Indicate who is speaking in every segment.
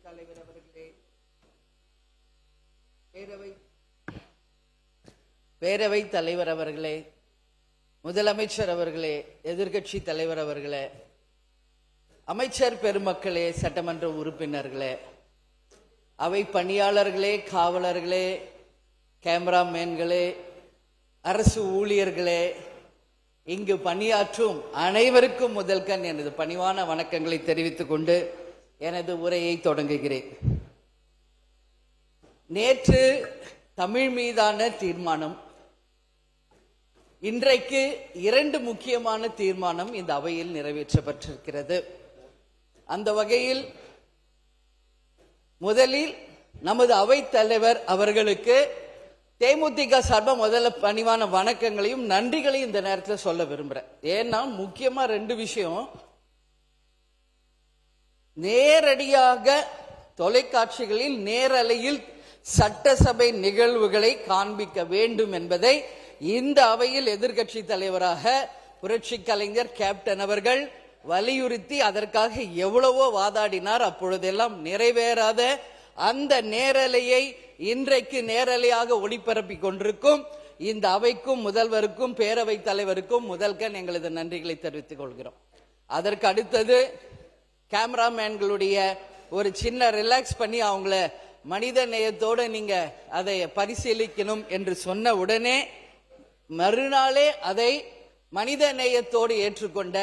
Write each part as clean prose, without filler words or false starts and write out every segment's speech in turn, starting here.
Speaker 1: தலைவர் அவர்களே, பேரவைத் தலைவர் அவர்களே, முதலமைச்சர் அவர்களே, எதிர்கட்சி தலைவர் அவர்களே, அமைச்சர் பெருமக்களே, சட்டமன்ற உறுப்பினர்களே, அவை பணியாளர்களே, காவலர்களே, கேமராமேன்களே, அரசு ஊழியர்களே, இங்கு பணியாற்றும் அனைவருக்கும் முதல்கண் எனது பணிவான வணக்கங்களை தெரிவித்துக் கொண்டு எனது உரையை தொடங்குகிறேன். நேற்று தமிழ் மீதான தீர்மானம், இன்றைக்கு 2 முக்கியமான தீர்மானம் இந்த அவையில் நிறைவேற்றப்பட்டிருக்கிறது. அந்த வகையில் முதலில் நமது அவைத் தலைவர் அவர்களுக்கு தேமுதிக சார்பா முதல்ல பணிவான வணக்கங்களையும் நன்றிகளையும் இந்த நேரத்தில் சொல்ல விரும்புறேன். ஏன்னா முக்கியமா 2 விஷயம். நேரடியாக தொலைக்காட்சிகளில் நேரலையில் சட்டசபை நிகழ்வுகளை காண்பிக்க வேண்டும் என்பதை இந்த அவையில் எதிர்கட்சி தலைவராக புரட்சி கலைஞர் கேப்டன் அவர்கள் வலியுறுத்தி அதற்காக எவ்வளவோ வாதாடினார். அப்பொழுதெல்லாம் நிறைவேறாத அந்த நேரலையை இன்றைக்கு நேரலையாக ஒளிபரப்பிக் கொண்டிருக்கும் இந்த அவைக்கும் முதல்வருக்கும் பேரவைத் தலைவருக்கும் முதல்கண் எங்களது நன்றிகளை தெரிவித்துக் கொள்கிறோம். அதற்கு அடுத்தது கேமராமேன்களுடைய ஒரு சின்ன ரிலாக்ஸ் பண்ணி அவங்கள மனித நேயத்தோடு நீங்க அதை பரிசீலிக்கணும் என்று சொன்ன உடனே மறுநாளே அதை மனித நேயத்தோடு ஏற்றுக்கொண்ட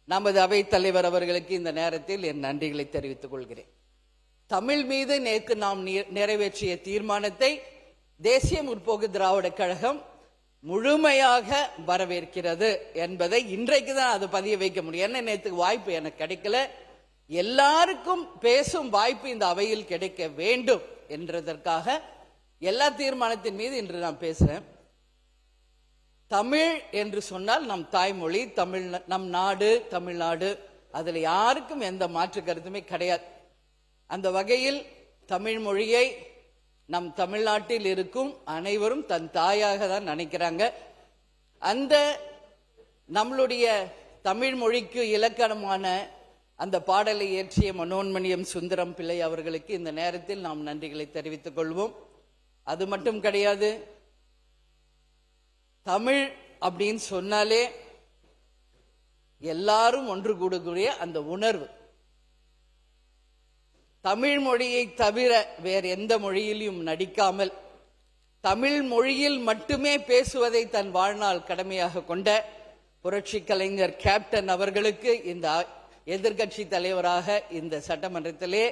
Speaker 1: நமது அவைத் தலைவர் அவர்களுக்கு இந்த நேரத்தில் என் நன்றிகளை தெரிவித்துக் கொள்கிறேன். தமிழ் மீது நேற்று நாம் நிறைவேற்றிய தீர்மானத்தை தேசிய முற்போக்கு திராவிட கழகம் முழுமையாக வரவேற்கிறது என்பதை இன்றைக்கு தான் அது பதிய வைக்க முடியும். என்ன, நேற்று வாய்ப்பு எனக்கு கிடைக்கல. எல்லாருக்கும் பேசும் வாய்ப்பு இந்த அவையில் கிடைக்க வேண்டும் என்றதற்காக எல்லா தீர்மானத்தின் மீது இன்று நான் பேசுறேன். தமிழ் என்று சொன்னால் நம் தாய்மொழி, தமிழ், நம் நாடு தமிழ்நாடு, அதுல யாருக்கும் எந்த மாற்று கருத்துமே கிடையாது. அந்த வகையில் தமிழ் மொழியை நம் தமிழ்நாட்டில் இருக்கும் அனைவரும் தன் தாயாக தான் நினைக்கிறாங்க. அந்த நம்மளுடைய தமிழ் மொழிக்கு இலக்கணமான அந்த பாடலை இயற்றிய மனோன்மணியம் சுந்தரம் பிள்ளை அவர்களுக்கு இந்த நேரத்தில் நாம் நன்றிகளை தெரிவித்துக் கொள்வோம். அது மட்டும் கிடையாது, தமிழ் அப்படின்னு சொன்னாலே எல்லாரும் ஒன்று கூடக்கூடிய அந்த உணர்வு, தமிழ் மொழியை தவிர வேறு எந்த மொழியிலும் நடிக்காமல் தமிழ் மொழியில் மட்டுமே பேசுவதை தன் வாழ்நாள் கடமையாக கொண்ட புரட்சி கலைஞர் கேப்டன் அவர்களுக்கு இந்த எதிர்கட்சி தலைவராக இந்த சட்டமன்றத்திலே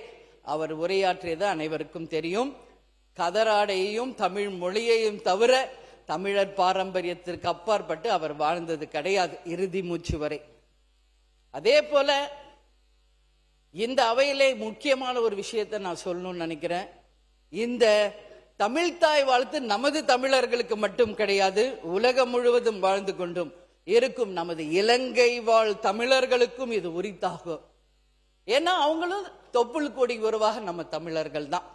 Speaker 1: அவர் உரையாற்றியது அனைவருக்கும் தெரியும். கதராடையையும் தமிழ் மொழியையும் தவிர தமிழர் பாரம்பரியத்திற்கு அப்பாற்பட்டு அவர் வாழ்ந்தது கிடையாது இறுதி மூச்சு வரை. அதே போல இந்த அவையிலே முக்கியமான ஒரு விஷயத்தை நான் சொல்லணும்னு நினைக்கிறேன். இந்த தமிழ்தாய் வாழ்த்து நமது தமிழர்களுக்கு மட்டும் கிடையாது, உலகம் முழுவதும் வாழ்ந்து கொண்டும் இருக்கும் நமது இலங்கை வாழ் தமிழர்களுக்கும் இது உரித்தாகும். ஏன்னா அவங்களும் தொப்புள் கொடி உறவாக நம்ம தமிழர்கள் தான்.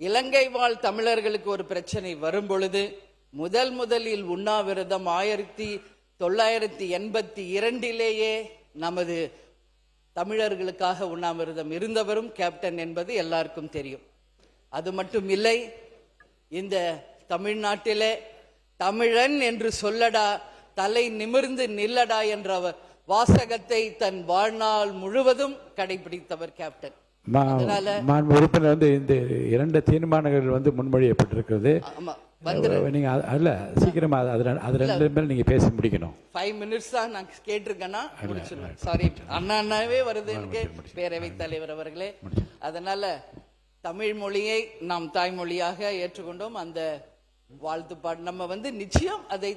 Speaker 1: இலங்கை வாழ் தமிழர்களுக்கு ஒரு பிரச்சனை வரும் பொழுது முதலில் உண்ணாவிரதம் 1982 நமது தமிழர்களுக்காக உண்ணாவிரதம் இருந்தவரும் கேப்டன் என்பது எல்லாருக்கும் தெரியும். அது மட்டும் இல்லை, இந்த தமிழ்நாட்டிலே தமிழன் என்று சொல்லடா, தலை நிமிர்ந்து நில்லடா என்ற வாசகத்தை தன் வாழ்நாள் முழுவதும் கடைபிடித்தவர் கேப்டன்.
Speaker 2: உறுப்பினர் இந்த 2 தீர்மானங்கள் முன்மொழியப்பட்டிருக்கிறது. நீங்க அதுல சீக்கிரமா அது 2 பேர் நீங்க பேசி முடிக்கணும்.
Speaker 1: 5 minutes தான் நான் கேட்டிருக்கேன்னா முடிச்சிருவேன். சாரி, அண்ணாவே வருது எனக்கு, பேரவைத் தலைவர் அவர்களே. அதனால தமிழ் மொழியை நாம் தாய்மொழியாக ஏற்றுக்கொண்டோம். அந்த வாழ்த்து பாடு நம்ம நிச்சயம் அதை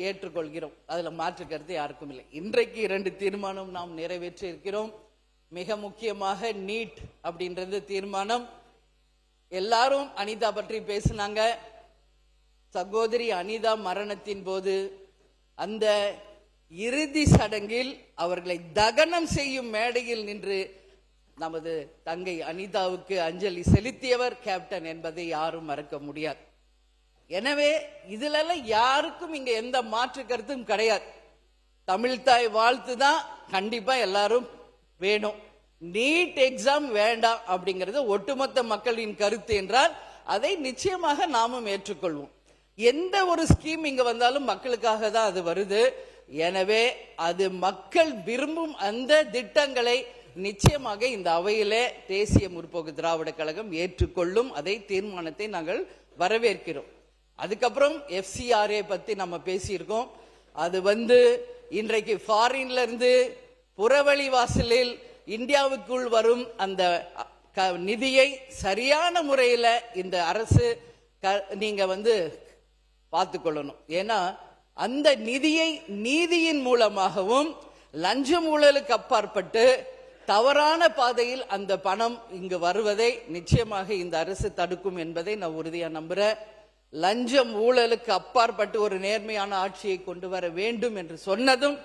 Speaker 1: ஏற்றுக்கொள்கிறோம். அதுல மாற்று கருத்து யாருக்கும் இல்லை. இன்றைக்கு 2 தீர்மானம் நாம் நிறைவேற்றி இருக்கிறோம். மிக முக்கியமாக நீட் அப்படின்றது தீர்மானம். எல்லாரும் அனிதா பற்றி பேசினாங்க. சகோதரி அனிதா மரணத்தின் போது அந்த இறுதி சடங்கில் அவர்களை தகனம் செய்யும் மேடையில் நின்று நமது தங்கை அனிதாவுக்கு அஞ்சலி செலுத்தியவர் கேப்டன் என்பதை யாரும் மறக்க முடியாது. எனவே இதுல யாருக்கும் இங்க எந்த மாற்று கருத்தும் கிடையாது. தமிழ்தாய் வாழ்த்து தான் கண்டிப்பா எல்லாரும் வேணும். நீட் எக்ஸாம் வேண்டாம் அப்படிங்கிறது ஒட்டுமொத்த மக்களின் கருத்து என்றால் அதை நிச்சயமாக நாமும் ஏற்றுக்கொள்வோம். எந்த ஒரு ஸ்கீம் இங்க வந்தாலும் மக்களுக்காக தான் அது வருது. எனவே அது மக்கள் விரும்பும் அந்த திட்டங்களை நிச்சயமாக இந்த அவையிலே தேசிய முற்போக்கு திராவிட கழகம் ஏற்றுக்கொள்ளும். அதை தீர்மானத்தை நாங்கள் வரவேற்கிறோம். அதுக்கப்புறம் FCRA பத்தி நம்ம பேசியிருக்கோம். அது இன்றைக்கு ஃபாரின்ல இருந்து புறவழி வாசலில் இந்தியாவுக்குள் வரும் அந்த நிதியை சரியான முறையில் இந்த அரசு நீங்க பார்த்துக்கொள்ளணும். ஏன்னா அந்த நிதியை நீதியின் மூலமாகவும் லஞ்சம் ஊழலுக்கு அப்பாற்பட்டு தவறான பாதையில் அந்த பணம் இங்கு வருவதை நிச்சயமாக இந்த அரசு தடுக்கும் என்பதை நான் உறுதியா நம்புறேன். லஞ்சம் ஊழலுக்கு அப்பாற்பட்டு ஒரு நேர்மையான ஆட்சியை கொண்டு வர வேண்டும் என்று சொன்னதும்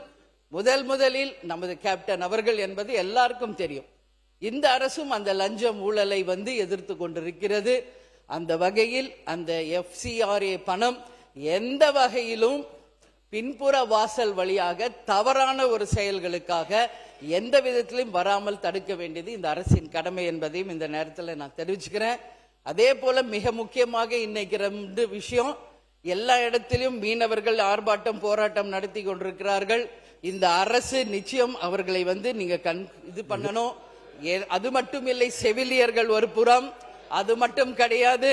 Speaker 1: முதலில் நமது கேப்டன் அவர்கள் என்பது எல்லாருக்கும் தெரியும். இந்த அரசும் அந்த லஞ்சம் ஊழலை எதிர்த்து கொண்டிருக்கிறது. அந்த வகையில் அந்த FCRA பணம் எந்த வகையிலும் பின்புற வாசல் வழியாக தவறான ஒரு செயல்களுக்காக எந்த விதத்திலும் வராமல் தடுக்க வேண்டியது இந்த அரசின் கடமை என்பதையும் இந்த நேரத்தில் நான் தெரிவிச்சுக்கிறேன். அதே போல மிக முக்கியமாக இன்னைக்கு 2 விஷயம். எல்லா இடத்திலும் மீனவர்கள் ஆர்ப்பாட்டம் போராட்டம் நடத்தி கொண்டிருக்கிறார்கள். இந்த அரசு நிச்சயம் அவர்களை நீங்க இது பண்ணணும். அது மட்டும் இல்லை, செவிலியர்கள் ஒரு புறம், அது மட்டும் கிடையாது,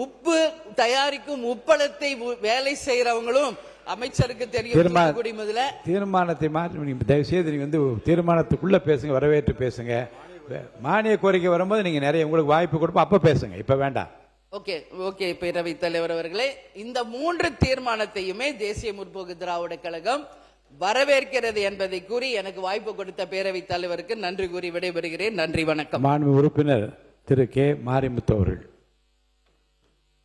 Speaker 1: உப்பு தயாரிக்கும் உப்பளத்தை வேலை செய்யறவங்களும் அமைச்சருக்கு தெரியும்.
Speaker 2: தீர்மானத்தை மாற்றி தயவு செய்து நீங்க தீர்மானத்துக்குள்ள பேசுங்க, வரவேற்று பேசுங்க. மானிய கோரிக்கை வரும்போது நீங்க நிறைய உங்களுக்கு வாய்ப்பு கொடுப்போம், அப்ப பேசுங்க, இப்ப வேண்டாம்.
Speaker 1: ஓகே பேரவைத் தலைவர் அவர்களே, இந்த 3 தீர்மானத்தையுமே தேசிய முற்போக்கு திராவிட கழகம் வரவேற்கிறது என்பதை கூறி எனக்கு வாய்ப்பு கொடுத்த பேரவைத் தலைவருக்கு நன்றி கூறி விடைபெறுகிறேன். நன்றி, வணக்கம்.
Speaker 2: மாண்பு உறுப்பினர் திரு K. மாரிமுத்து அவர்கள்.